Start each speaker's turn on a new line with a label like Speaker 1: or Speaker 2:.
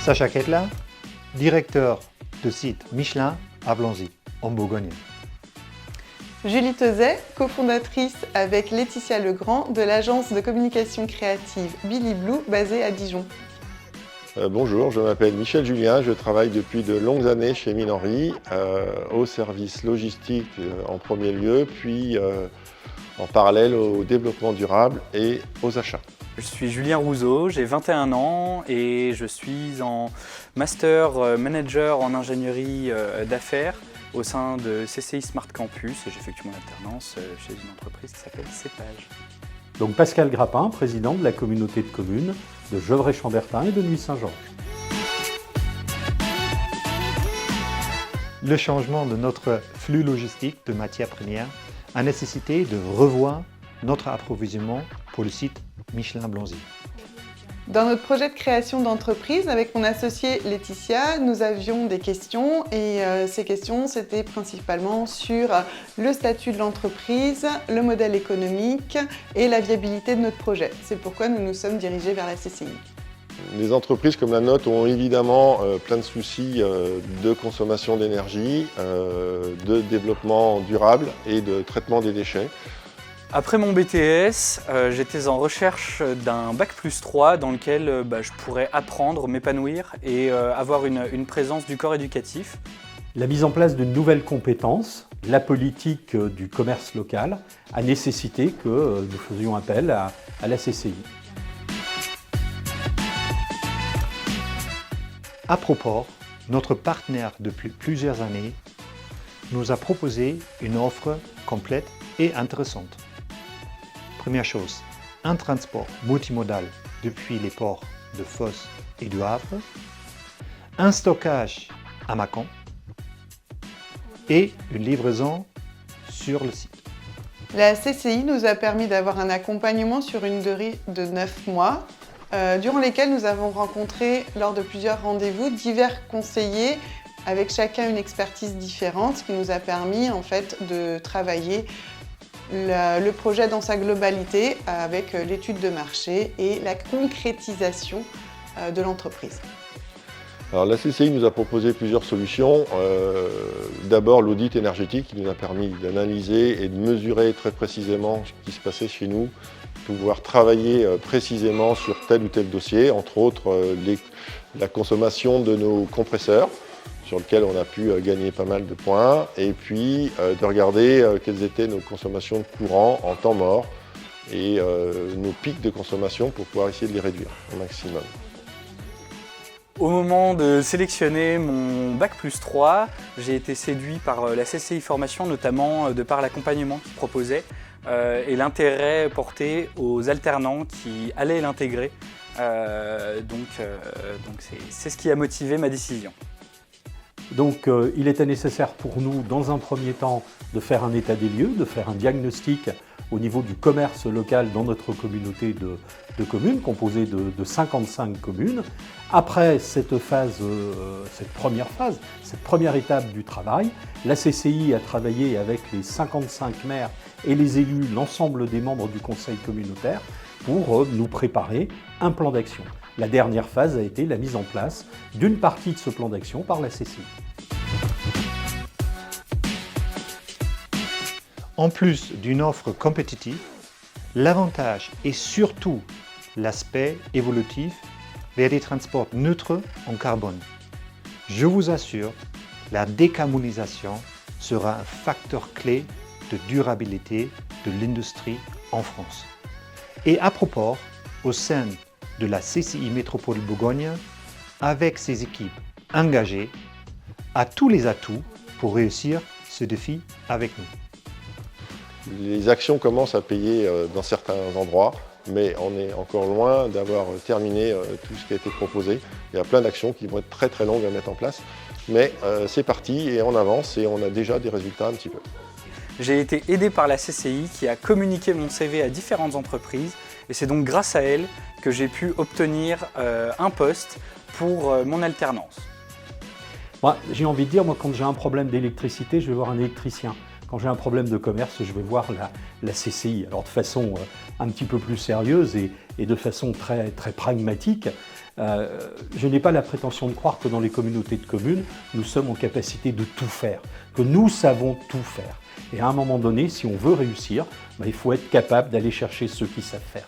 Speaker 1: Sacha Ketla, directeur de site Michelin à Blanzy, en Bourgogne.
Speaker 2: Julie Tezet, cofondatrice avec Laetitia Legrand de l'agence de communication créative Billy Blue basée à Dijon.
Speaker 3: Bonjour, je m'appelle Michel Julien, je travaille depuis de longues années chez Mines Henry, au service logistique en premier lieu, puis en parallèle au développement durable et aux achats.
Speaker 4: Je suis Julien Rouzot, j'ai 21 ans et je suis en master manager en ingénierie d'affaires au sein de CCI Smart Campus et j'effectue mon alternance chez une entreprise qui s'appelle Cepage.
Speaker 5: Donc Pascal Grappin, président de la communauté de communes de Gevrey-Chambertin et de Nuit-Saint-Georges.
Speaker 1: Le changement de notre flux logistique de matières premières a nécessité de revoir notre approvisionnement pour le site Michelin Blanzy.
Speaker 2: Dans notre projet de création d'entreprise, avec mon associée Laetitia, nous avions des questions et ces questions c'était principalement sur le statut de l'entreprise, le modèle économique et la viabilité de notre projet. C'est pourquoi nous nous sommes dirigés vers la CCI.
Speaker 3: Les entreprises comme la nôtre ont évidemment plein de soucis de consommation d'énergie, de développement durable et de traitement des déchets.
Speaker 4: Après mon BTS, j'étais en recherche d'un Bac+3 dans lequel je pourrais apprendre, m'épanouir et avoir une présence du corps éducatif.
Speaker 5: La mise en place d'une nouvelle compétence, la politique du commerce local, a nécessité que nous faisions appel à la CCI.
Speaker 1: Aproport, notre partenaire depuis plusieurs années, nous a proposé une offre complète et intéressante. Première chose, un transport multimodal depuis les ports de Fos et du Havre, un stockage à Mâcon et une livraison sur le site.
Speaker 2: La CCI nous a permis d'avoir un accompagnement sur une durée de 9 mois, durant lesquels nous avons rencontré lors de plusieurs rendez-vous divers conseillers avec chacun une expertise différente, ce qui nous a permis en fait de travailler le projet dans sa globalité avec l'étude de marché et la concrétisation de l'entreprise.
Speaker 3: Alors, la CCI nous a proposé plusieurs solutions. D'abord l'audit énergétique qui nous a permis d'analyser et de mesurer très précisément ce qui se passait chez nous, pouvoir travailler précisément sur tel ou tel dossier, entre autres la consommation de nos compresseurs, sur lequel on a pu gagner pas mal de points, et puis de regarder quelles étaient nos consommations de courant en temps mort et nos pics de consommation pour pouvoir essayer de les réduire au maximum.
Speaker 4: Au moment de sélectionner mon Bac+3, j'ai été séduit par la CCI Formation, notamment de par l'accompagnement qu'ils proposaient et l'intérêt porté aux alternants qui allaient l'intégrer. Donc c'est ce qui a motivé ma décision.
Speaker 5: Donc il était nécessaire pour nous, dans un premier temps, de faire un état des lieux, de faire un diagnostic au niveau du commerce local dans notre communauté de communes, composée de 55 communes. Après cette première étape du travail, la CCI a travaillé avec les 55 maires et les élus, l'ensemble des membres du conseil communautaire, pour nous préparer un plan d'action. La dernière phase a été la mise en place d'une partie de ce plan d'action par la CCI.
Speaker 1: En plus d'une offre compétitive, l'avantage est surtout l'aspect évolutif vers des transports neutres en carbone. Je vous assure, la décarbonisation sera un facteur clé de durabilité de l'industrie en France. Et à propos, au sein de la CCI Métropole Bourgogne, avec ses équipes engagées, a tous les atouts pour réussir ce défi avec nous.
Speaker 3: Les actions commencent à payer dans certains endroits, mais on est encore loin d'avoir terminé tout ce qui a été proposé. Il y a plein d'actions qui vont être très très longues à mettre en place, mais c'est parti et on avance et on a déjà des résultats un petit peu.
Speaker 4: J'ai été aidé par la CCI qui a communiqué mon CV à différentes entreprises et c'est donc grâce à elle que j'ai pu obtenir un poste pour mon alternance.
Speaker 5: J'ai envie de dire, moi, quand j'ai un problème d'électricité, je vais voir un électricien. Quand j'ai un problème de commerce, je vais voir la CCI. Alors de façon un petit peu plus sérieuse et de façon très, très pragmatique, je n'ai pas la prétention de croire que dans les communautés de communes, nous sommes en capacité de tout faire, que nous savons tout faire. Et à un moment donné, si on veut réussir, il faut être capable d'aller chercher ceux qui savent faire.